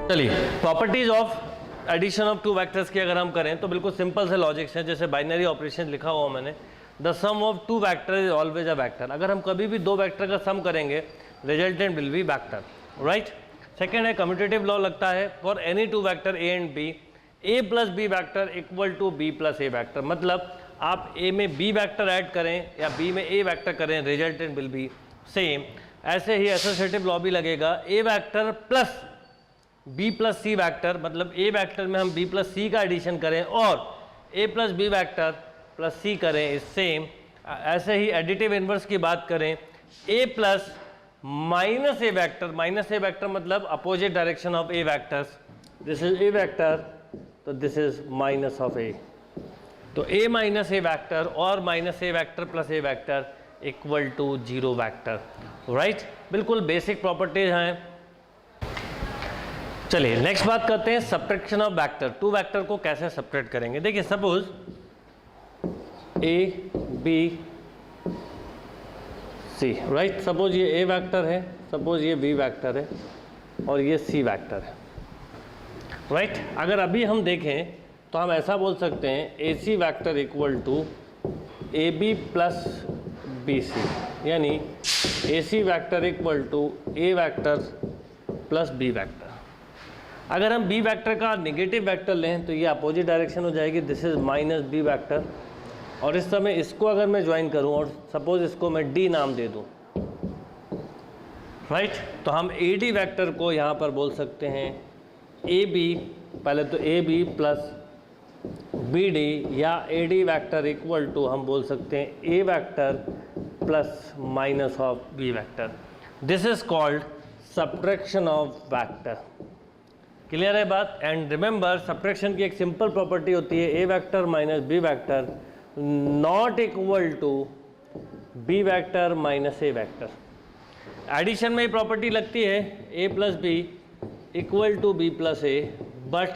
चलिए, properties of addition of two vectors की अगर हम करें तो बिल्कुल सिंपल से लॉजिक्स है, जैसे बाइनरी ऑपरेशन लिखा हुआ मैंने, the sum of two vector is always a vector. अगर हम कभी भी दो वेक्टर का सम करेंगे resultant will be vector, right. Second है कम्यूटेटिव लॉ लगता है for any two vector A and B, A plus B vector equal to B plus A vector. मतलब आप ए में बी वैक्टर ऐड करें या बी में ए वैक्टर करें, रिजल्टेंट विल बी सेम। ऐसे ही एसोसिएटिव लॉ भी लगेगा, A vector plus B plus C vector, मतलब ए वैक्टर में हम बी प्लस सी का एडिशन करें और ए प्लस बी वैक्टर प्लस सी करें, इज सेम। ऐसे ही एडिटिव इनवर्स की बात करें, A plus minus A vector मतलब opposite direction of A vectors, this is A vector तो this is minus of A, तो ए माइनस ए वैक्टर और minus A vector plus A vector equal to zero vector, right. बिल्कुल basic properties हैं। चलिए next बात करते हैं subtraction of vector. Two vector को कैसे सब्ट्रैक्ट करेंगे। देखिए suppose A B C, right. Suppose ये ए वेक्टर है, सपोज ये बी वेक्टर है और ये सी वेक्टर है, राइट। अगर अभी हम देखें तो हम ऐसा बोल सकते हैं A C vector equal to A B plus B C, यानी A C vector equal to A vector plus B vector. अगर हम बी वैक्टर का नेगेटिव वेक्टर लें तो ये अपोजिट डायरेक्शन हो जाएगी, this is minus B vector. और इस समय इसको अगर मैं ज्वाइन करूं और सपोज इसको मैं डी नाम दे दूं, राइट, तो हम ए डी वैक्टर को यहाँ पर बोल सकते हैं ए बी, पहले तो A B plus B D, या A D vector equal to हम बोल सकते हैं A vector plus minus of B vector. This is called subtraction of vector. Clear है बात। एंड रिमेंबर सब्ट्रैक्शन की एक सिंपल प्रॉपर्टी होती है A vector minus B vector not equal to B vector minus A vector. Addition में ये property लगती है A plus B equal to B plus A, but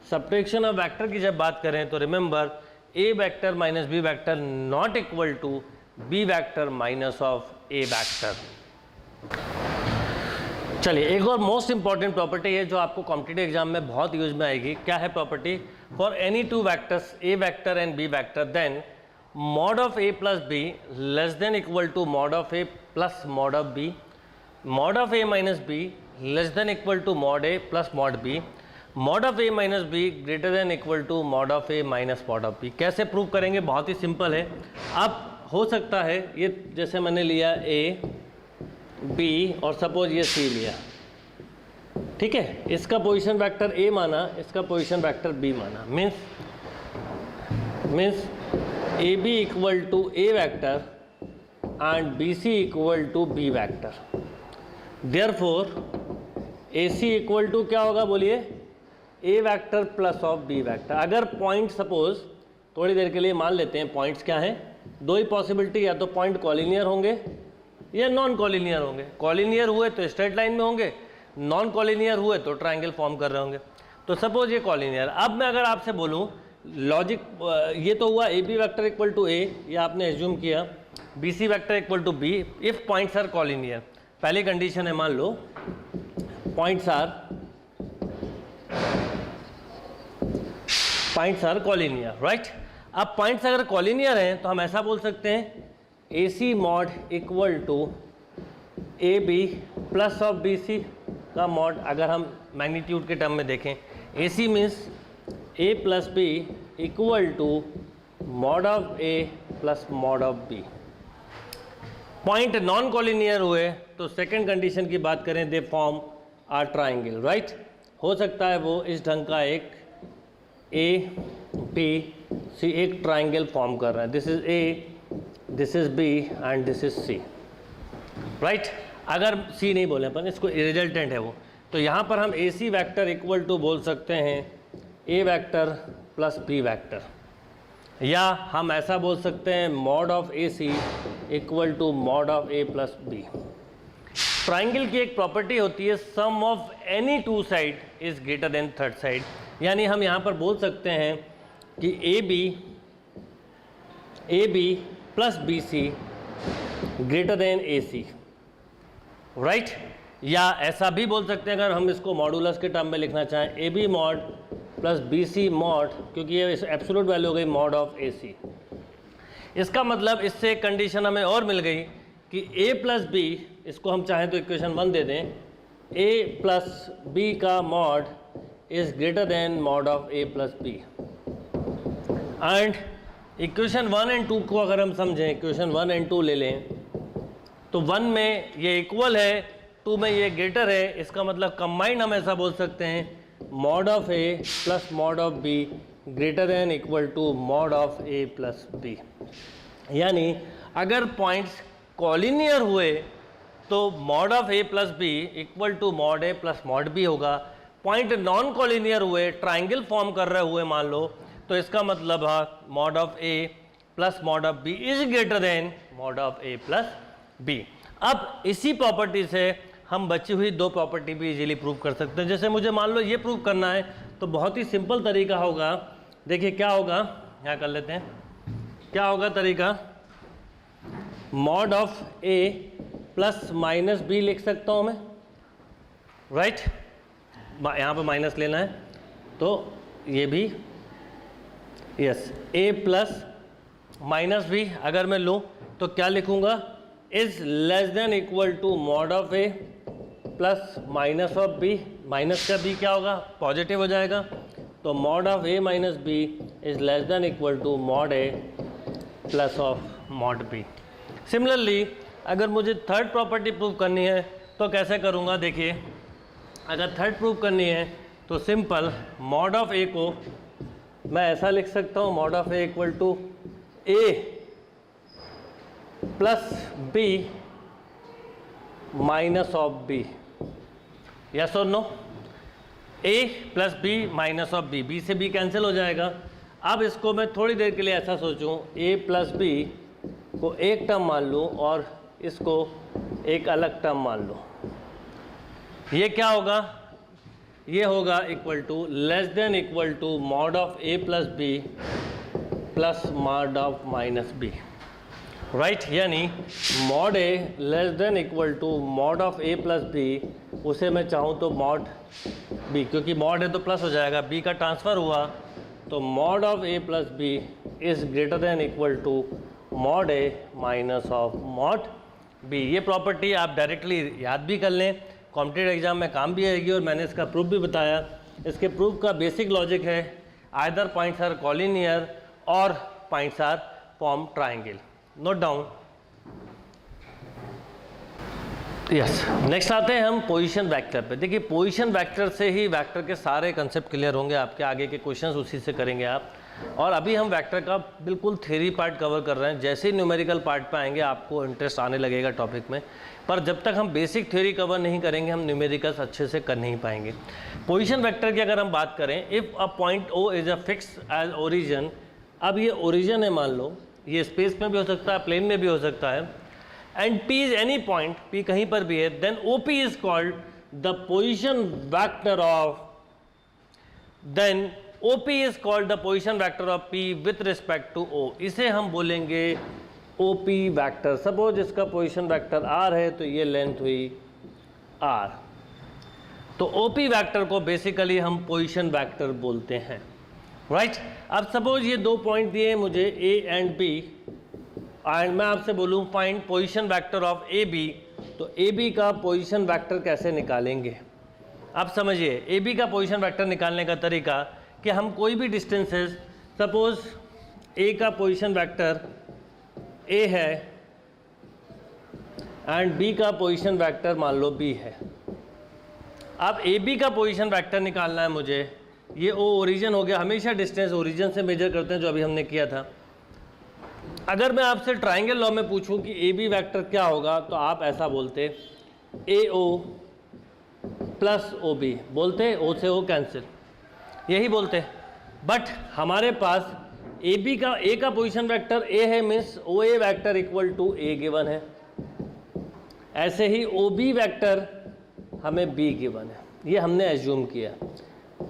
subtraction of vector की जब बात करें तो remember A vector minus B vector not equal to B vector minus of A vector. चलिए एक और मोस्ट इंपॉर्टेंट प्रॉपर्टी है जो आपको कॉम्पिटिटिव एग्जाम में बहुत यूज में आएगी। क्या है property. For any two vectors A vector and B vector, then mod of A plus B less than equal to mod of A plus mod of B, mod of A minus B less than equal to mod A plus mod B, mod of A minus B greater than equal to mod of A minus mod of B. कैसे prove करेंगे, बहुत ही simple है। अब हो सकता है ये जैसे मैंने लिया ए बी और सपोज ये सी लिया, ठीक है, इसका पोजीशन वेक्टर ए माना, इसका पोजीशन वेक्टर बी माना, means A B equal to A vector and B C equal to B vector. Therefore A C equal to क्या होगा बोलिए, A vector plus of B vector. अगर point suppose थोड़ी देर के लिए मान लेते हैं, पॉइंट्स क्या हैं, दो ही पॉसिबिलिटी, या तो पॉइंट कॉलिनियर होंगे या नॉन कॉलिनियर होंगे। कॉलिनियर हुए तो स्ट्रेट लाइन में होंगे, नॉन कॉलिनियर हुए तो ट्रायंगल फॉर्म कर रहे होंगे। तो सपोज ये कॉलिनियर। अब मैं अगर आपसे बोलूँ लॉजिक, ये तो हुआ A B vector equal to A, ये आपने एज्यूम किया, B C vector equal to B if points are collinear. पहली कंडीशन है, मान लो पॉइंट्स आर कॉलिनियर, राइट। अब पॉइंट्स अगर कॉलिनियर हैं तो हम ऐसा बोल सकते हैं A C mod equal to A B plus of B C का मॉड। अगर हम मैग्नीट्यूड के टर्म में देखें, A C means A plus B equal to mod of A plus mod of B. Point non collinear हुए तो second condition की बात करें, they form are triangle, right. हो सकता है वो इस ढंग का एक ए बी सी एक ट्राइंगल फॉर्म कर रहा है, this is A, this is B and this is C, right. अगर सी नहीं बोले अपन, इसको रिजल्टेंट है वो, तो यहाँ पर हम A C vector equal to बोल सकते हैं A vector plus B vector, या हम ऐसा बोल सकते हैं mod of A C equal to mod of A plus B. Triangle की एक प्रॉपर्टी होती है sum of any two side is greater than third side, यानी हम यहाँ पर बोल सकते हैं कि A B plus B C greater than A C, right. या ऐसा भी बोल सकते हैं अगर हम इसको मॉडुलस के टर्म में लिखना चाहें, A B mod plus B C mod, क्योंकि ये एब्सोल्यूट वैल्यू हो गई मॉड ऑफ ए सी। इसका मतलब इससे एक कंडीशन हमें और मिल गई कि a प्लस बी, इसको हम चाहें तो इक्वेशन 1 दे दें, a प्लस बी का mod is greater than mod of a plus B. And equation 1 and 2 को अगर हम समझें, इक्वेशन 1 एंड 2 ले लें, तो 1 में ये इक्वल है, 2 में ये ग्रेटर है। इसका मतलब कंबाइंड हम ऐसा बोल सकते हैं mod of a plus mod of b greater than equal to mod of a plus b। यानी अगर पॉइंट्स कॉलिनियर हुए तो mod of a plus B equal to mod a plus mod b होगा। पॉइंट नॉन कॉलिनियर हुए, triangle form कर रहे हुए मान लो, तो इसका मतलब है mod of a plus mod of b is greater than mod of a plus b। अब इसी प्रॉपर्टी से हम बची हुई दो प्रॉपर्टी भी इजीली प्रूव कर सकते हैं। जैसे मुझे मान लो ये प्रूव करना है तो बहुत ही सिंपल तरीका होगा। देखिए क्या होगा, यहाँ कर लेते हैं, क्या होगा तरीका, mod of A plus minus B लिख सकता हूँ मैं, राइट, यहाँ पे माइनस लेना है तो ये भी yes, A plus minus B अगर मैं लूँ तो क्या लिखूँगा, is less than equal to mod of A plus minus of B. Minus का बी क्या होगा, पॉजिटिव हो जाएगा, तो mod of A minus B is less than equal to mod A plus of mod B. Similarly अगर मुझे third property prove करनी है तो कैसे करूँगा, देखिए अगर थर्ड प्रूव करनी है तो सिंपल मॉड ऑफ ए को मैं ऐसा लिख सकता हूँ, mod of A equal to A plus B minus of B. Yes और no, a plus B minus of B, B से बी कैंसिल हो जाएगा। अब इसको मैं थोड़ी देर के लिए ऐसा सोचूं, a प्लस बी को एक टर्म मान लूँ और इसको एक अलग टर्म मान लूँ, ये क्या होगा, ये होगा equal to less than equal to mod of a plus B plus mod of minus B, right. यानी mod A less than equal to mod of A plus B, उसे मैं चाहूँ तो मॉड बी, क्योंकि मॉड है तो plus हो जाएगा, बी का ट्रांसफ़र हुआ तो mod of A plus B is greater than equal to mod A minus of mod B. ये प्रॉपर्टी आप डायरेक्टली याद भी कर लें, कॉम्पिटिटिव एग्जाम में काम भी आएगी और मैंने इसका प्रूफ भी बताया। इसके प्रूफ का बेसिक लॉजिक है आइदर पॉइंट्स आर कॉलिनियर और points are form triangle. Note down. Yes, next आते हैं हम पोजीशन वेक्टर पे। देखिए पोजीशन वेक्टर से ही वेक्टर के सारे कंसेप्ट क्लियर होंगे, आपके आगे के क्वेश्चंस उसी से करेंगे आप। और अभी हम वेक्टर का बिल्कुल थ्योरी पार्ट कवर कर रहे हैं, जैसे ही न्यूमेरिकल पार्ट पे आएंगे आपको इंटरेस्ट आने लगेगा टॉपिक में, पर जब तक हम बेसिक थ्योरी कवर नहीं करेंगे हम न्यूमेरिकल्स अच्छे से कर नहीं पाएंगे। पोजीशन वेक्टर की अगर हम बात करें, if a point O is a fix as origin, अब ये ओरिजिन है मान लो, ये स्पेस में भी हो सकता है, प्लेन में भी हो सकता है, and P is any point, P कहीं पर भी है, then OP is called the position vector of, then OP is called the position vector of P with respect to O। इसे हम बोलेंगे OP वेक्टर। सपोज इसका पोजीशन वेक्टर R है तो ये लेंथ हुई R, तो OP वेक्टर को बेसिकली हम पोजीशन वेक्टर बोलते हैं, राइट। अब सपोज ये दो पॉइंट दिए मुझे A एंड B, एंड मैं आपसे बोलूँ find position vector of AB, तो AB का पोजीशन वेक्टर कैसे निकालेंगे। आप समझिए AB का पोजीशन वेक्टर निकालने का तरीका कि हम कोई भी डिस्टेंसेस, सपोज A का पोजीशन वेक्टर A है एंड B का पोजीशन वेक्टर मान लो B है। अब AB का पोजीशन वेक्टर निकालना है मुझे, ये O ओरिजिन हो गया, हमेशा डिस्टेंस ओरिजिन से मेजर करते हैं जो अभी हमने किया था। अगर मैं आपसे ट्राइंगल लॉ में पूछूं कि AB वेक्टर क्या होगा, तो आप ऐसा बोलते AO प्लस OB, बोलते O से O कैंसिल, यही बोलते। बट हमारे पास AB का A का पोजीशन वेक्टर A है, means OA vector equal to A given है। ऐसे ही OB वेक्टर हमें B गिवन है, ये हमने एज्यूम किया।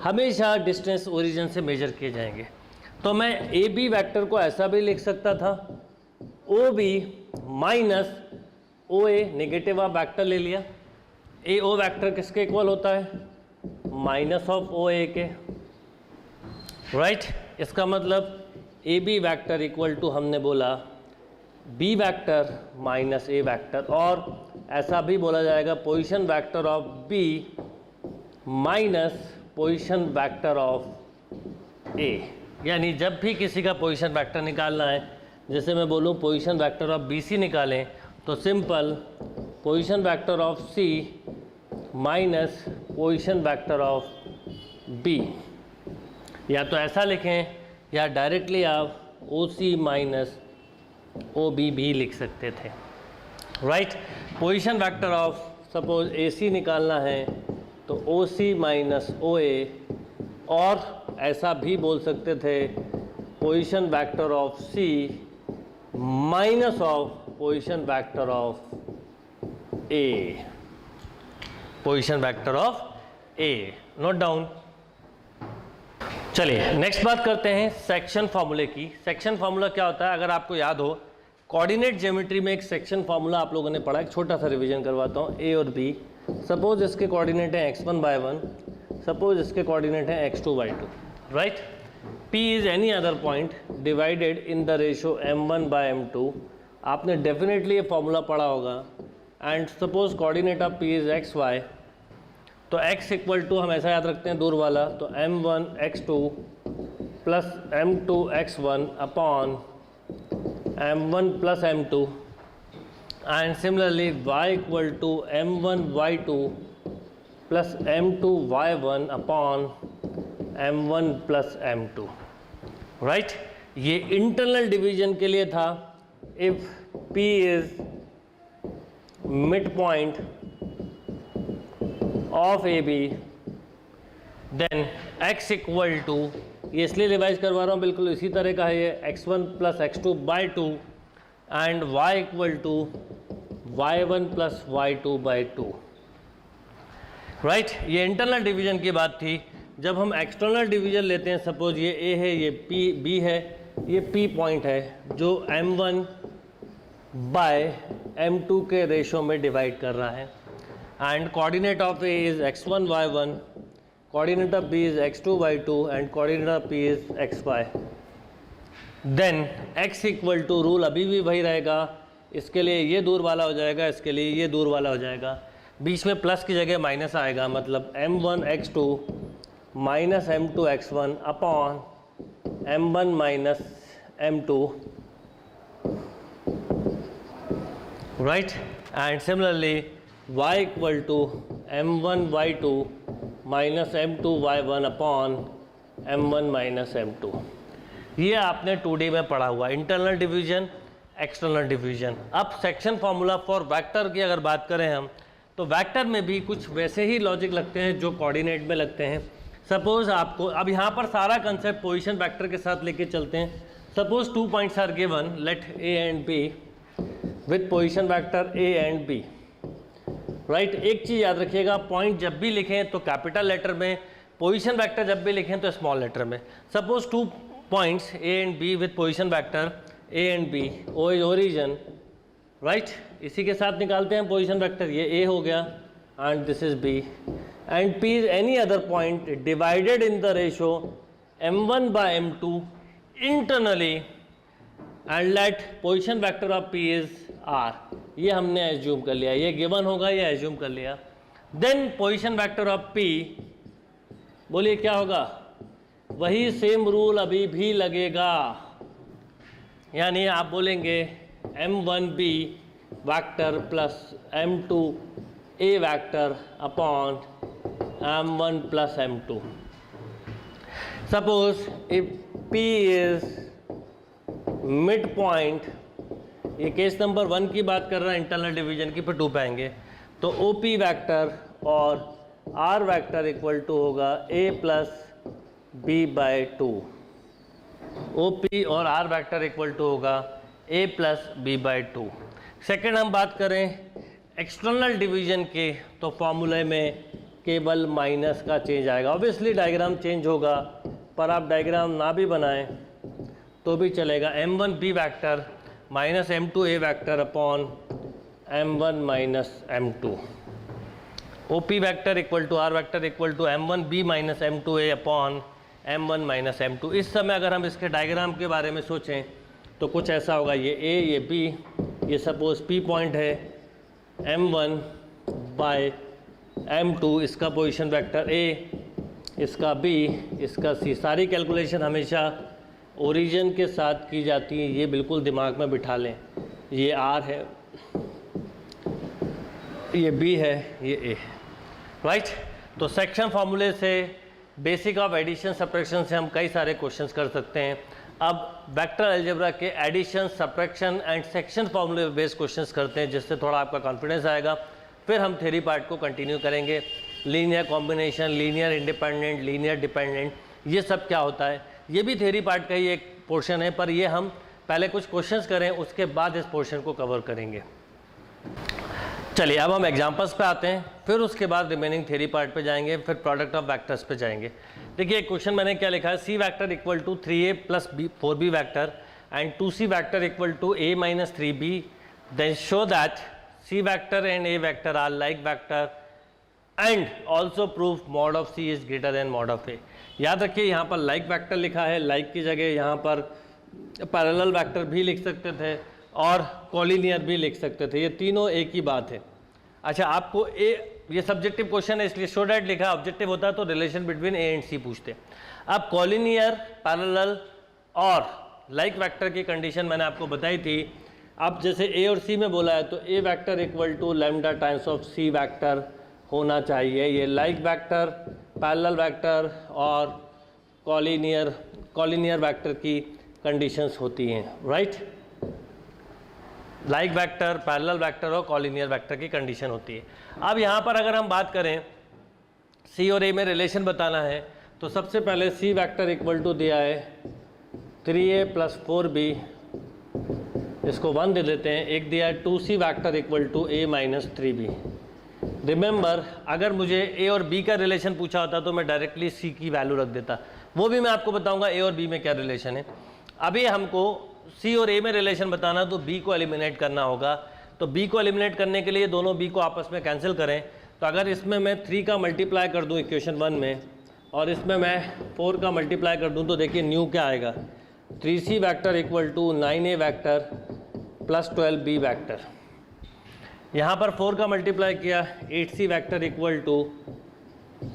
हमेशा डिस्टेंस ओरिजिन से मेजर किए जाएंगे, तो मैं AB वेक्टर को ऐसा भी लिख सकता था, OB माइनस OA, नेगेटिव आप वेक्टर ले लिया, ए ओ वैक्टर किसके इक्वल होता है, माइनस ऑफ ओ ए के, राइट। इसका मतलब A B vector equal to हमने बोला B vector minus A vector, और ऐसा भी बोला जाएगा position vector of B minus position vector of A. यानी जब भी किसी का पोजीशन वैक्टर निकालना है, जैसे मैं बोलूँ position vector of B C निकालें, तो simple position vector of C minus position vector of B, या तो ऐसा लिखें या डायरेक्टली आप ओ सी माइनस ओ बी भी लिख सकते थे, right. Position vector of suppose A C निकालना है तो ओ सी माइनस ओ ए, और ऐसा भी बोल सकते थे position vector of C minus of position vector of A, position vector of A. Note down. चलिए नेक्स्ट बात करते हैं सेक्शन फार्मूले की। सेक्शन फार्मूला क्या होता है, अगर आपको याद हो कोऑर्डिनेट ज्योमेट्री में एक सेक्शन फार्मूला आप लोगों ने पढ़ा, एक छोटा सा रिवीजन करवाता हूँ। ए और बी, सपोज इसके कोऑर्डिनेट है x1/1, सपोज इसके कोऑर्डिनेट है x2/2, right. P is any other point divided in the ratio m1/m2, आपने डेफिनेटली ये फॉर्मूला पढ़ा होगा। And suppose coordinate of P is xy, तो x इक्वल टू हम ऐसा याद रखते हैं दूर वाला, तो m1 x2 plus m2 x1 upon m1 plus m2, and similarly y equal to m1 y2 plus m2 y1 upon m1 plus m2, right. ये इंटरनल डिवीजन के लिए था। If P is mid point of A B then x equal to, ये इसलिए revise करवा रहा हूँ, बिल्कुल इसी तरह का है ये, x1 plus x2/2 and y equal to y1 plus y2/2, right. ये इंटरनल डिवीजन की बात थी। जब हम एक्सटर्नल डिवीजन लेते हैं, सपोज ये A है, ये B है, ये P पॉइंट है जो m1 बाय m2 के रेशो में डिवाइड कर रहा है, and coordinate of A is x1 y1, coordinate of B is x2/2 and coordinate of P is xy। Then x equal to, rule अभी भी वही रहेगा, इसके लिए ये दूर वाला हो जाएगा, इसके लिए ये दूर वाला हो जाएगा, बीच में प्लस की जगह माइनस आएगा, मतलब m1 x2 minus m2 x1 upon m1 minus m2, right. And similarly y equal to m1 y2 minus m2 y1 upon m1 minus m2। ये आपने 2D में पढ़ा हुआ, इंटरनल डिवीजन, एक्सटर्नल डिवीजन। अब सेक्शन फार्मूला फॉर वेक्टर की अगर बात करें हम, तो वेक्टर में भी कुछ वैसे ही लॉजिक लगते हैं जो कोऑर्डिनेट में लगते हैं। सपोज आपको, अब यहाँ पर सारा कंसेप्ट पोजीशन वेक्टर के साथ लेके चलते हैं। Suppose 2 points are given, let A and B with position vector A and B, right. एक चीज़ याद रखिएगा, पॉइंट जब भी लिखें तो कैपिटल लेटर में, पोजीशन वेक्टर जब भी लिखें तो स्मॉल लेटर में। Suppose 2 points A and B with position vector A and B, O is origin, right। इसी के साथ निकालते हैं पोजीशन वेक्टर, ये A हो गया and this is B, and P is any other point divided in the ratio m1 by m2 internally, and let position vector of P is R। ये हमने एज्यूम कर लिया, ये गिवन होगा, ये एज्यूम कर लिया। Then position vector of P, बोलिए क्या होगा, वही सेम रूल अभी भी लगेगा, यानी आप बोलेंगे m1b vector plus m2a vector upon m1 plus m2। Suppose if P is mid point, ये केस नंबर 1 की बात कर रहा है इंटरनल डिवीजन की, फिर 2 पे आएंगे, तो OP वैक्टर और R वैक्टर इक्वल टू होगा A प्लस b/2, OP और R वैक्टर इक्वल टू होगा A प्लस b/2। सेकेंड हम बात करें एक्सटर्नल डिवीजन के, तो फॉर्मूले में केवल माइनस का चेंज आएगा। ऑब्वियसली डायग्राम चेंज होगा, पर आप डायग्राम ना भी बनाएं तो भी चलेगा। m1b vector minus m2a vector upon m1 minus m2, O P vector equal to R vector equal to M1B minus M2A upon M1 minus M2। इस समय अगर हम इसके डायग्राम के बारे में सोचें तो कुछ ऐसा होगा, ये A ये B, ये सपोज P पॉइंट है, M1 बाय M2 इसका पोजीशन वेक्टर A, इसका B, इसका C। सारी कैलकुलेशन हमेशा ओरिजिन के साथ की जाती है, ये बिल्कुल दिमाग में बिठा लें। ये R है, ये B है, ये A है, राइट। तो सेक्शन फार्मूले से, बेसिक ऑफ एडिशन सब्ट्रैक्शन से हम कई सारे क्वेश्चंस कर सकते हैं। अब वेक्टर अलजेब्रा के एडिशन, सब्ट्रैक्शन एंड सेक्शन फार्मूले बेस्ड क्वेश्चंस करते हैं, जिससे थोड़ा आपका कॉन्फिडेंस आएगा। फिर हम थ्योरी पार्ट को कंटिन्यू करेंगे, linear combination, linear independent, linear dependent, ये सब क्या होता है, ये भी थ्योरी पार्ट का ही एक पोर्शन है, पर ये हम पहले कुछ क्वेश्चंस करें, उसके बाद इस पोर्शन को कवर करेंगे। चलिए अब हम एग्जांपल्स पे आते हैं, फिर उसके बाद रिमेनिंग थ्योरी पार्ट पे जाएंगे, फिर प्रोडक्ट ऑफ वेक्टर्स पे जाएंगे। देखिए एक क्वेश्चन मैंने क्या लिखा है, C vector equal to 3a plus 4b vector and 2c vector equal to a minus 3b, then show that c vector and a vector are like vector and also proof mod of c is greater than mod of a। याद रखिए यहाँ पर like vector लिखा है, like की जगह यहाँ पर पैरेलल वैक्टर भी लिख सकते थे और कॉलिनियर भी लिख सकते थे, ये तीनों एक ही बात है। अच्छा आपको ये सब्जेक्टिव क्वेश्चन है इसलिए शो डैट लिखा, ऑब्जेक्टिव होता तो रिलेशन बिटवीन ए एंड सी पूछते। अब कॉलिनियर, पैरेलल और लाइक वैक्टर की कंडीशन मैंने आपको बताई थी। अब जैसे ए और सी में बोला है तो A vector equal to lambda times of C vector होना चाहिए। ये लाइक वैक्टर, पैरेलल वैक्टर और कॉलिनियर वैक्टर की कंडीशंस होती हैं, right. Like vector, parallel vector और कॉलिनियर वैक्टर की कंडीशन होती है। अब यहाँ पर अगर हम बात करें सी और ए में रिलेशन बताना है तो सबसे पहले सी वैक्टर इक्वल टू दिया है 3a प्लस 4b, इसको 1 दे देते हैं। एक दिया है 2c vector equal to a minus 3b। Remember अगर मुझे a और b का रिलेशन पूछा होता तो मैं डायरेक्टली c की वैल्यू रख देता, वो भी मैं आपको बताऊंगा a और b में क्या रिलेशन है। अभी हमको सी और ए में रिलेशन बताना तो बी को एलिमिनेट करना होगा। तो बी को एलिमिनेट करने के लिए दोनों बी को आपस में कैंसिल करें। तो अगर इसमें मैं 3 का मल्टीप्लाई कर दूं इक्वेशन 1 में और इसमें मैं 4 का मल्टीप्लाई कर दूं तो देखिए न्यू क्या आएगा, 3c vector equal to 9a vector plus 12b vector. यहाँ पर 4 का मल्टीप्लाई किया, 8c vector equal to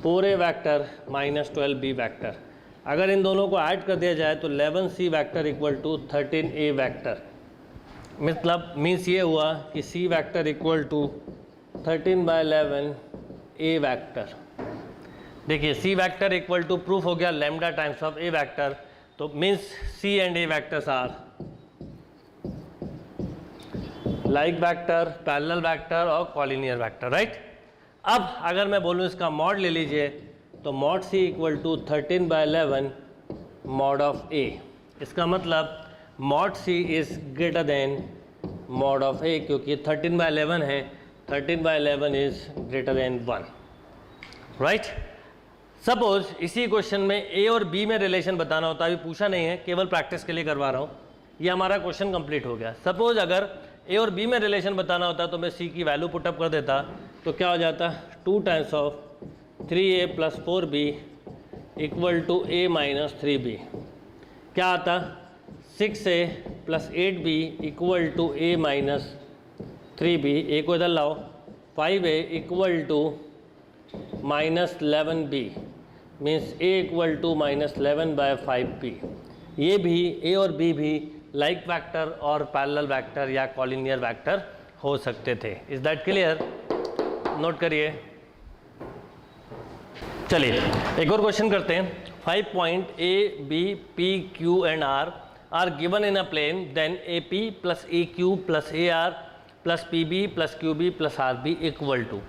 4a vector minus 12b vector. अगर इन दोनों को ऐड कर दिया जाए तो 11c vector equal to 13a vector. मतलब मीन्स ये हुआ कि c vector equal to 13/11 a vector. देखिए c vector equal to proof हो गया lambda times of a vector, तो means c and a vectors are like vector, parallel vector और collinear vector, right. अब अगर मैं बोलूँ इसका मॉड ले लीजिए तो mod c equal to 13/11 mod of a। इसका मतलब mod c is greater than mod of a, क्योंकि 13/11 है, 13/11 is greater then 1, right. Suppose इसी क्वेश्चन में a और b में रिलेशन बताना होता, अभी पूछा नहीं है, केवल प्रैक्टिस के लिए करवा रहा हूँ। ये हमारा क्वेश्चन कंप्लीट हो गया। सपोज अगर a और b में रिलेशन बताना होता तो मैं c की वैल्यू पुटअप कर देता, तो क्या हो जाता, 2 times of 3a plus 4b equal to a minus 3b। क्या आता, 6a plus 8b equal to a minus 3b। A को इधर लाओ, 5a equal to minus 11b, means a equal to minus 11/5b। ये भी a और b भी like vector और पैरेलल वैक्टर या कॉलिनियर वैक्टर हो सकते थे। Is that clear? नोट करिए। चलिए एक और क्वेश्चन करते हैं। 5 point A, B, P, Q and R are given in a plane, then AP plus AQ plus AR plus PB plus QB plus RB equal to.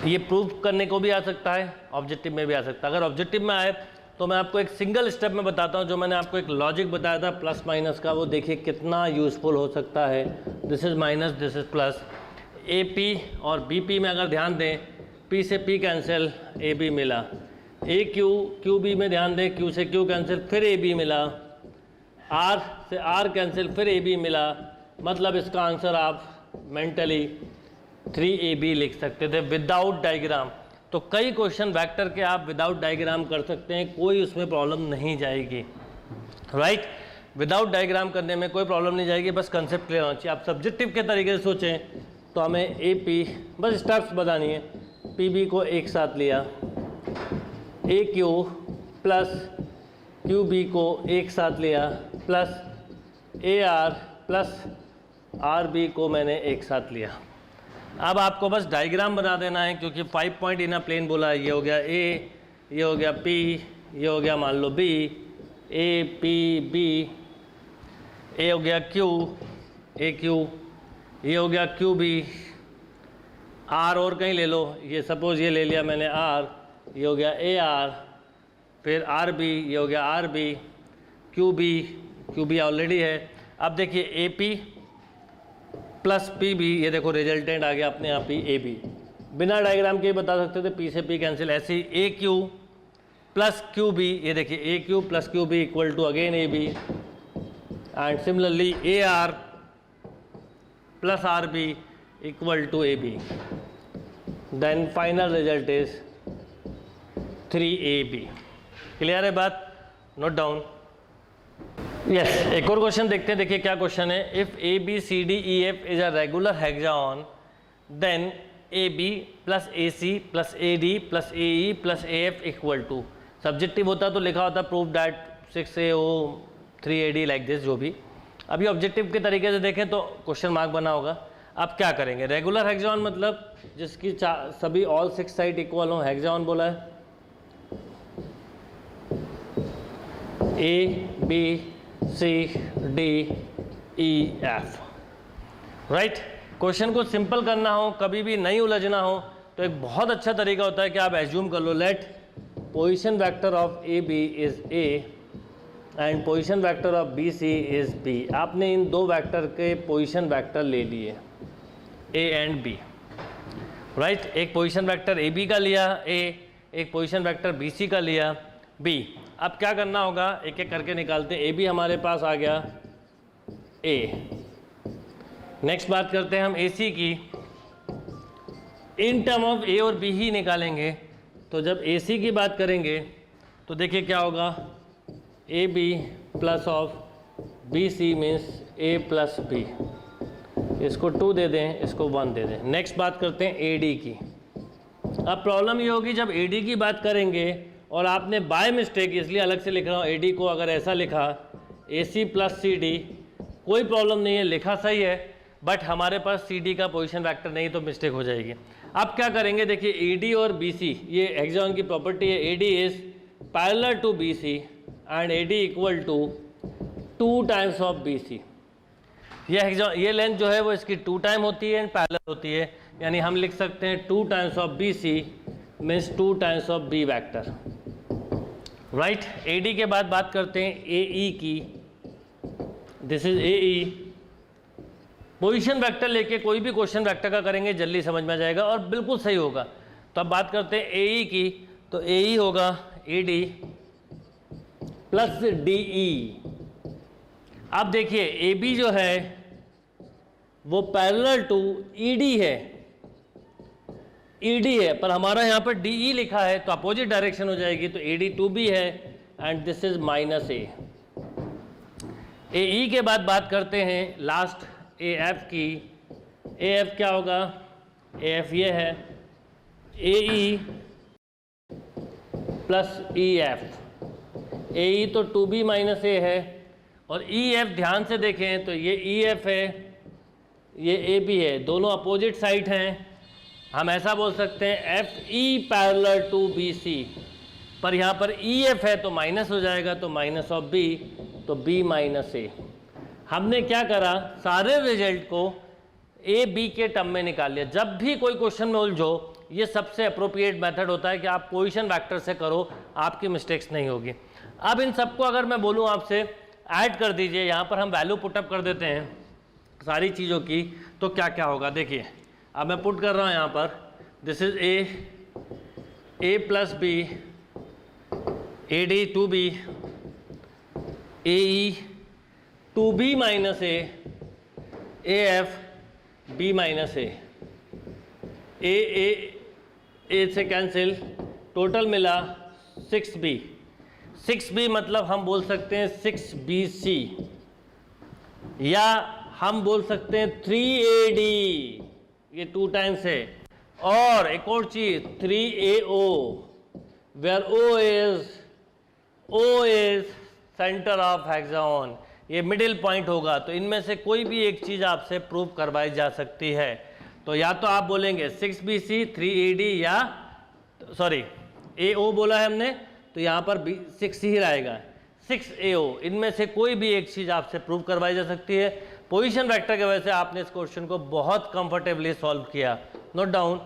ये prove करने को भी आ सकता है, ऑब्जेक्टिव में भी आ सकता है। अगर ऑब्जेक्टिव में आए तो मैं आपको एक सिंगल स्टेप में बताता हूँ, जो मैंने आपको एक लॉजिक बताया था प्लस माइनस का, वो देखिए कितना यूज़फुल हो सकता है। This is minus, this is plus. AP और BP में अगर ध्यान दें, P से P कैंसिल, AB मिला। AQ, QB में ध्यान दें, Q से Q कैंसिल, फिर AB मिला। R से R कैंसिल, फिर AB मिला। मतलब इसका आंसर आप मेंटली 3AB लिख सकते थे विदाउट डायग्राम। तो कई क्वेश्चन वेक्टर के आप विदाउट डायग्राम कर सकते हैं, कोई उसमें प्रॉब्लम नहीं जाएगी, राइट। विदाउट डायग्राम करने में कोई प्रॉब्लम नहीं जाएगी, बस कंसेप्ट क्लियर होना चाहिए। आप सब्जेक्टिव के तरीके से सोचें तो हमें AP बस स्टेप्स बतानी है। PB को एक साथ लिया, AQ प्लस QB को एक साथ लिया, प्लस AR प्लस RB को मैंने एक साथ लिया। अब आपको बस डायग्राम बना देना है, क्योंकि 5 पॉइंट इन अ प्लेन बोला है। ये हो गया A, ये हो गया P, ये हो गया मान लो B, A P B, A हो गया Q, AQ, ये हो गया QB, R और कहीं ले लो, ये सपोज ये ले लिया मैंने R, ये हो गया AR, फिर RB, ये हो गया RB, QB ऑलरेडी है। अब देखिए AP प्लस PB, ये देखो रिजल्टेंट आ गया अपने आप ही AB। बिना डायग्राम के बता सकते थे, P से P कैंसिल। ऐसे ही AQ प्लस QB, ये देखिए AQ plus QB equal to again AB, and similarly AR plus RB equal to AB। Then final result is 3AB। Clear है बात? Note down. यस, एक और क्वेश्चन देखते हैं। देखिए क्या क्वेश्चन है। If ABCDEF is a regular hexagon then AB plus AC plus AD plus AE plus AF equal to. Subjective होता तो लिखा होता prove that 6AO 3AD like this, जो भी। अभी ऑब्जेक्टिव के तरीके से देखें तो क्वेश्चन मार्क बना होगा। अब क्या करेंगे? रेगुलर हेक्सागोन मतलब जिसकी सभी ऑल 6 साइड इक्वल हो, हेक्सागोन बोला है। A B C D E F, right. Question को सिंपल करना हो, कभी भी नहीं उलझना हो, तो एक बहुत अच्छा तरीका होता है कि आप एज्यूम कर लो, let position vector of AB is A and position vector of BC is B। आपने इन दो वेक्टर के पोजीशन वेक्टर ले लिए A एंड B, राइट। एक पोजीशन वेक्टर AB का लिया A, एक पोजीशन वेक्टर BC का लिया B। अब क्या करना होगा, एक एक करके निकालते हैं। AB हमारे पास आ गया A। नेक्स्ट बात करते हैं हम AC की। इन टर्म ऑफ A और B ही निकालेंगे। तो जब AC की बात करेंगे तो देखिए क्या होगा, AB plus of BC means A plus B। इसको 2 दे दें, इसको 1 दे दें। नेक्स्ट बात करते हैं AD की। अब प्रॉब्लम ये होगी जब AD की बात करेंगे और आपने बाय मिस्टेक, इसलिए अलग से लिख रहा हूँ, AD को अगर ऐसा लिखा AC प्लस CD, कोई प्रॉब्लम नहीं है, लिखा सही है, बट हमारे पास CD का पोजीशन वेक्टर नहीं तो मिस्टेक हो जाएगी। अब क्या करेंगे, देखिए AD और BC, ये हेक्सागोन की प्रॉपर्टी है। AD is parallel to BC and AD equal to 2 times of BC। ये लेंथ जो है वो इसकी 2 टाइम होती है एंड पैरेलल होती है, यानी हम लिख सकते हैं 2 times of BC means 2 times of B vector, right. AD के बाद बात करते हैं AE की। This is AE। Position vector लेके कोई भी क्वेश्चन वेक्टर का करेंगे जल्दी समझ में आ जाएगा और बिल्कुल सही होगा। तो अब बात करते हैं AE की। तो AE होगा AD प्लस DE। अब देखिए AB जो है वो पैरेलल टू ED है, ED है, पर हमारा यहाँ पर DE लिखा है तो अपोजिट डायरेक्शन हो जाएगी। तो AD 2B है and this is minus A। AE के बाद बात करते हैं लास्ट AF की। AF क्या होगा, AF ये है AE प्लस EF। AE तो 2B माइनस A है और EF ध्यान से देखें तो ये EF है, ये AB है, दोनों अपोजिट साइड हैं। हम ऐसा बोल सकते हैं FE पैरेलल टू BC, पर यहाँ पर EF है तो माइनस हो जाएगा, तो माइनस ऑफ B, तो B माइनस A। हमने क्या करा, सारे रिजल्ट को A B के टर्म में निकाल लिया। जब भी कोई क्वेश्चन में उलझो, ये सबसे अप्रोप्रिएट मेथड होता है कि आप पोजीशन वेक्टर से करो, आपकी मिस्टेक्स नहीं होगी। अब इन सबको अगर मैं बोलूँ आपसे ऐड कर दीजिए, यहाँ पर हम वैल्यू पुटअप कर देते हैं सारी चीज़ों की, तो क्या क्या होगा देखिए। अब मैं पुट कर रहा हूँ यहाँ पर, this is A plus B, AD 2B, AE 2B minus A, AF B minus A। ए से कैंसिल, टोटल मिला 6b। 6b मतलब हम बोल सकते हैं 6bc, या हम बोल सकते हैं 3ad, ये 2 टाइम्स है। और एक और चीज 3ao, where O is centre of hexagon, ये मिडिल पॉइंट होगा। तो इनमें से कोई भी एक चीज आपसे प्रूव करवाई जा सकती है। तो या तो आप बोलेंगे 6bc 3ad, या सॉरी ao बोला है हमने, तो यहाँ पर 6 ही रहेगा, 6ao। इनमें से कोई भी एक चीज़ आपसे प्रूव करवाई जा सकती है। पोजीशन वेक्टर की वजह से आपने इस क्वेश्चन को बहुत कंफर्टेबली सॉल्व किया। Note down